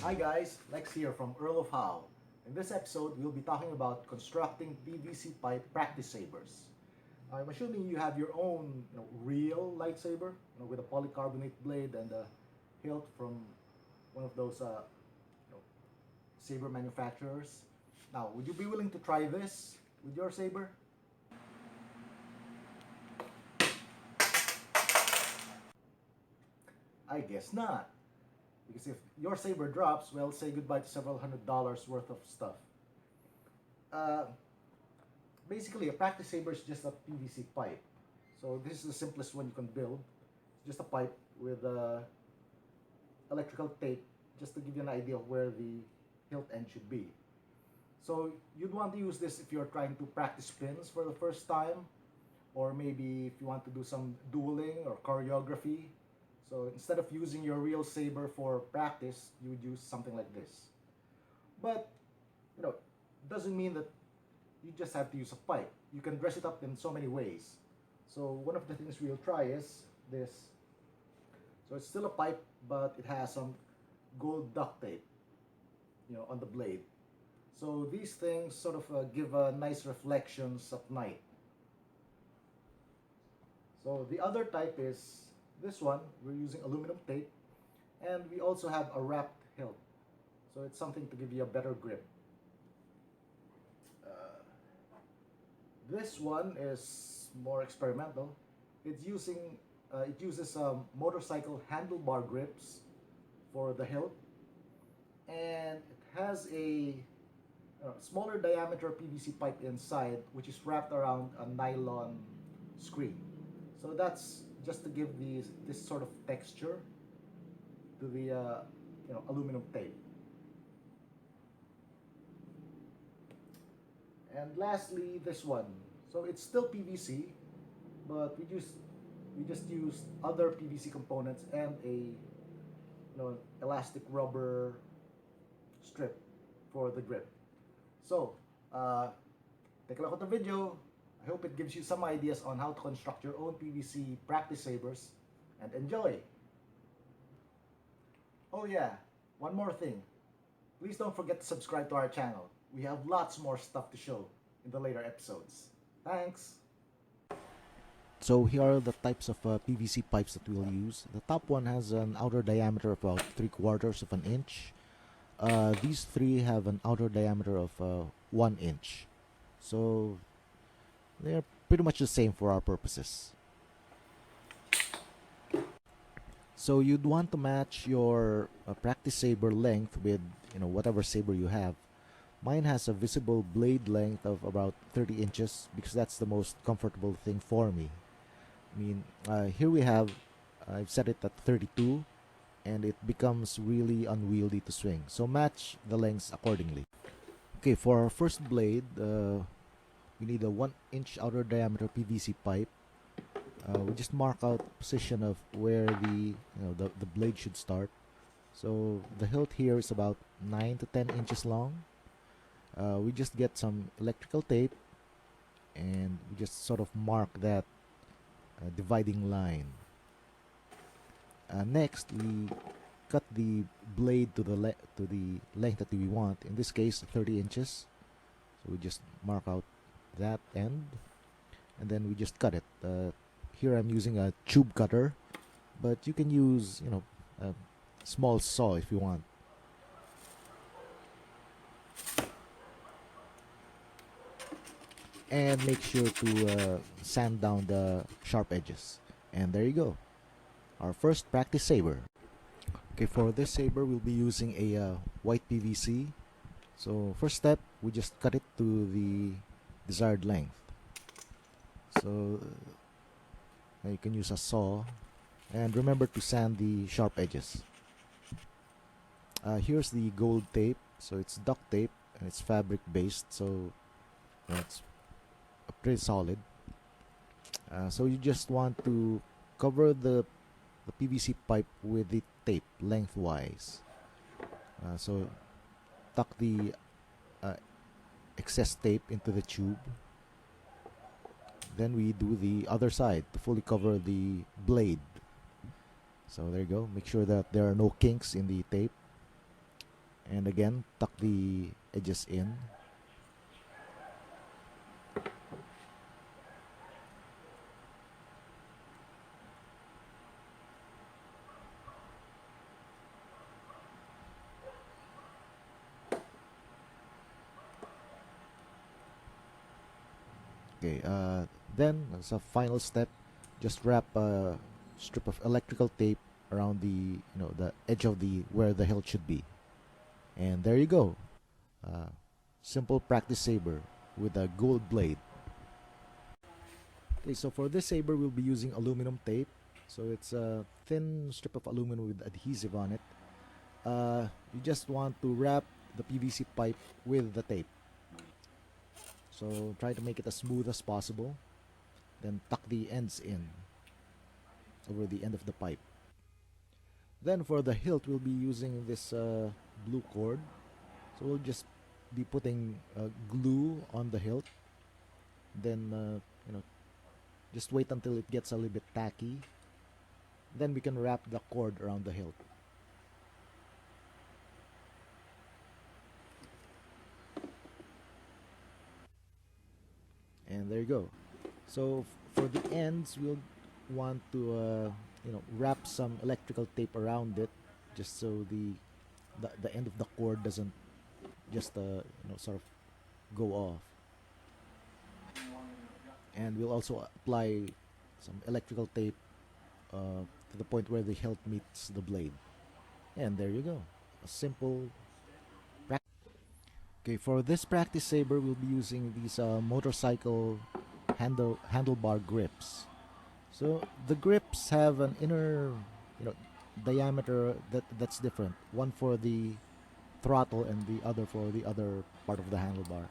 Hi guys, Lex here from Earl of Howe. In this episode, we'll be talking about constructing PVC pipe practice sabers. I'm assuming you have your own real lightsaber with a polycarbonate blade and a hilt from one of those saber manufacturers. Now, would you be willing to try this with your saber? I guess not. Because if your saber drops, well, say goodbye to several $100s worth of stuff. Uh, Basically, a practice saber is just a PVC pipe. So this is the simplest one you can build. It's just a pipe with electrical tape, just to give you an idea of where the hilt end should be. So you'd want to use this if you're trying to practice spins for the first time, or maybe if you want to do some dueling or choreography. So instead of using your real saber for practice, you would use something like this. But, it doesn't mean that you just have to use a pipe. You can dress it up in so many ways. So one of the things we'll try is this. So it's still a pipe, but it has some gold duct tape, on the blade. So these things sort of give nice reflections at night. So the other type is this one. We're using aluminum tape, and we also have a wrapped hilt. So it's something to give you a better grip. This one is more experimental. It uses motorcycle handlebar grips for the hilt, and it has a smaller diameter PVC pipe inside, which is wrapped around a nylon screen. So that's just to give this sort of texture to the aluminum tape. And lastly, this one. So it's still PVC, but we just use other PVC components and a elastic rubber strip for the grip. So take a look at the video. I hope it gives you some ideas on how to construct your own PVC practice sabers, and enjoy. Oh yeah, one more thing. Please don't forget to subscribe to our channel. We have lots more stuff to show in the later episodes. Thanks! So here are the types of PVC pipes that we'll use. The top one has an outer diameter of about 3/4 of an inch. These three have an outer diameter of 1 inch. So they're pretty much the same for our purposes. So you'd want to match your practice saber length with whatever saber you have. Mine has a visible blade length of about 30 inches because that's the most comfortable thing for me. I mean, here we have, I've set it at 32, and it becomes really unwieldy to swing. So match the lengths accordingly. Okay, for our first blade, we need a 1 inch outer diameter PVC pipe. We just mark out the position of where the blade should start. So the hilt here is about 9 to 10 inches long. We just get some electrical tape, and we just sort of mark that dividing line. Next, we cut the blade to the length that we want. In this case, 30 inches. So we just mark out that end, and then we just cut it. Here I'm using a tube cutter, but you can use a small saw if you want. And make sure to sand down the sharp edges. And there you go, our first practice saber. Okay, for this saber we'll be using a white PVC. So first step, we just cut it to the desired length. So you can use a saw, and remember to sand the sharp edges. Here's the gold tape. So it's duct tape and it's fabric based, so it's pretty solid. So you just want to cover the PVC pipe with the tape lengthwise. So tuck the excess tape into the tube. Then we do the other side to fully cover the blade. So there you go. Make sure that there are no kinks in the tape. And again, tuck the edges in. Okay, then as a final step, just wrap a strip of electrical tape around the edge of the where the hilt should be. And there you go. Uh, Simple practice saber with a gold blade. Okay, so for this saber, we'll be using aluminum tape. So it's a thin strip of aluminum with adhesive on it. You just want to wrap the PVC pipe with the tape. So try to make it as smooth as possible. Then tuck the ends in over the end of the pipe. Then for the hilt, we'll be using this blue cord. So we'll just be putting glue on the hilt. Then just wait until it gets a little bit tacky. Then we can wrap the cord around the hilt. And there you go. So for the ends, we'll want to wrap some electrical tape around it, just so the end of the cord doesn't just sort of go off. And we'll also apply some electrical tape to the point where the hilt meets the blade. And there you go. A simple practice. Okay, for this practice saber, we'll be using these motorcycle handlebar grips. So the grips have an inner, diameter that's different. One for the throttle and the other for the other part of the handlebar.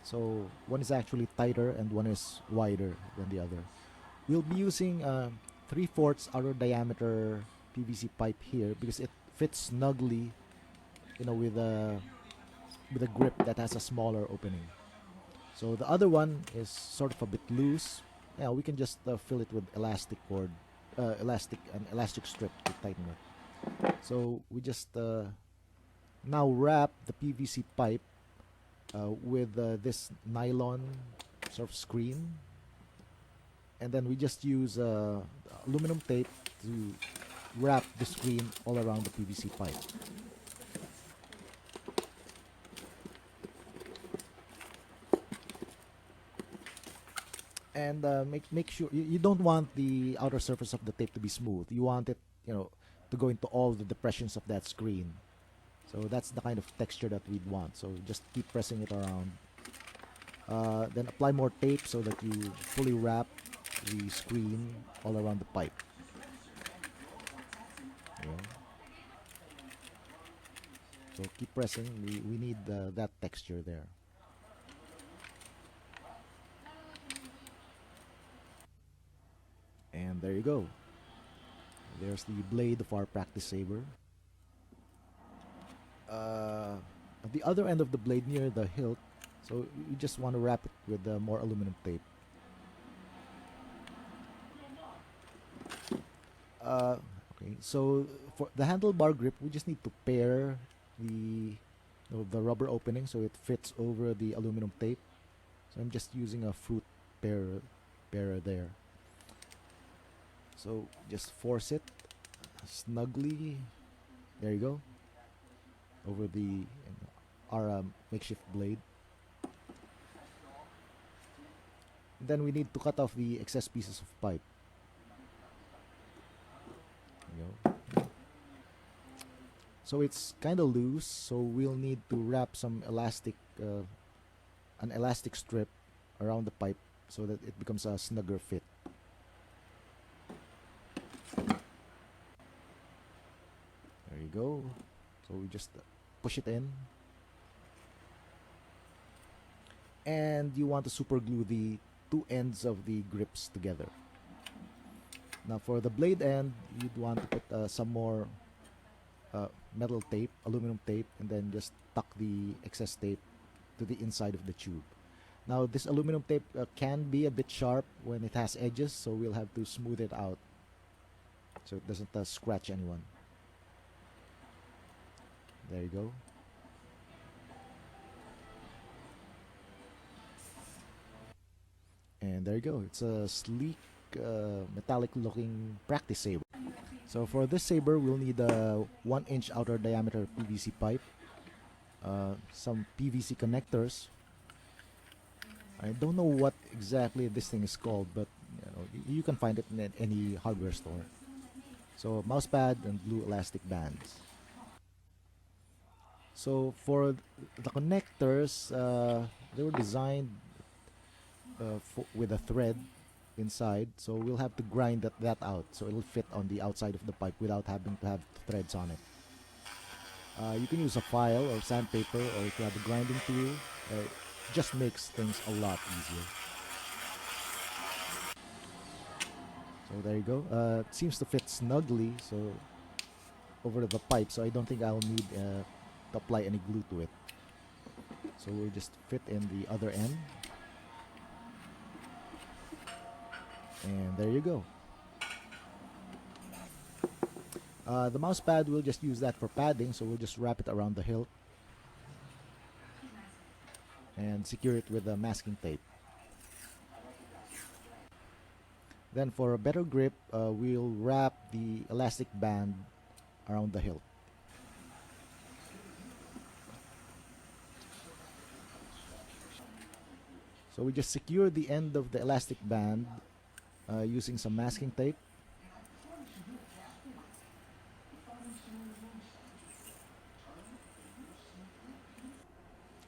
So one is actually tighter and one is wider than the other. We'll be using 3/4 outer diameter PVC pipe here because it fits snugly, with a grip that has a smaller opening. So the other one is sort of a bit loose. Yeah, we can just fill it with an elastic strip to tighten it. So we just now wrap the PVC pipe with this nylon sort of screen, and then we just use aluminum tape to wrap the screen all around the PVC pipe. And make sure you don't want the outer surface of the tape to be smooth. You want it, to go into all the depressions of that screen. So that's the kind of texture that we'd want. So just keep pressing it around. Then apply more tape so that you fully wrap the screen all around the pipe. Yeah. So keep pressing. We need that texture there. And there you go. There's the blade of our practice saber. At the other end of the blade near the hilt, so you just want to wrap it with more aluminum tape. Uh, okay, so for the handlebar grip, we just need to pair the rubber opening so it fits over the aluminum tape. So I'm just using a fruit pairer there. So just force it snugly. There you go. Over our makeshift blade. Then we need to cut off the excess pieces of pipe. There you go. So it's kind of loose, so we'll need to wrap an elastic strip around the pipe so that it becomes a snugger fit. There you go. So we just push it in. And you want to super glue the two ends of the grips together. Now for the blade end, you'd want to put some more metal tape, aluminum tape, and then just tuck the excess tape to the inside of the tube. Now this aluminum tape can be a bit sharp when it has edges, so we'll have to smooth it out so it doesn't scratch anyone. There you go. And there you go. It's a sleek, metallic looking practice saber. So for this saber, we'll need a 1-inch outer diameter PVC pipe, some PVC connectors. I don't know what exactly this thing is called, but you can find it in any hardware store. So mousepad and blue elastic bands. So for the connectors, they were designed with a thread inside, so we'll have to grind that out so it'll fit on the outside of the pipe without having to have threads on it. You can use a file or sandpaper, or if you have a grinding tool, it just makes things a lot easier. So there you go. It seems to fit snugly so over the pipe, so I don't think I'll need to apply any glue to it. So we'll just fit in the other end. And there you go. The mouse pad, we'll just use that for padding, so we'll just wrap it around the hilt and secure it with a masking tape. Then for a better grip, we'll wrap the elastic band around the hilt. So we just secure the end of the elastic band using some masking tape.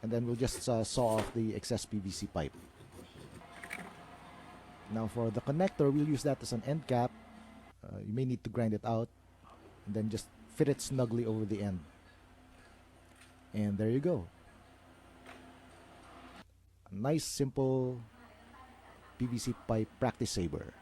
And then we'll just saw off the excess PVC pipe. Now for the connector, we'll use that as an end cap. You may need to grind it out and then just fit it snugly over the end. And there you go. A nice simple PVC pipe practice saber.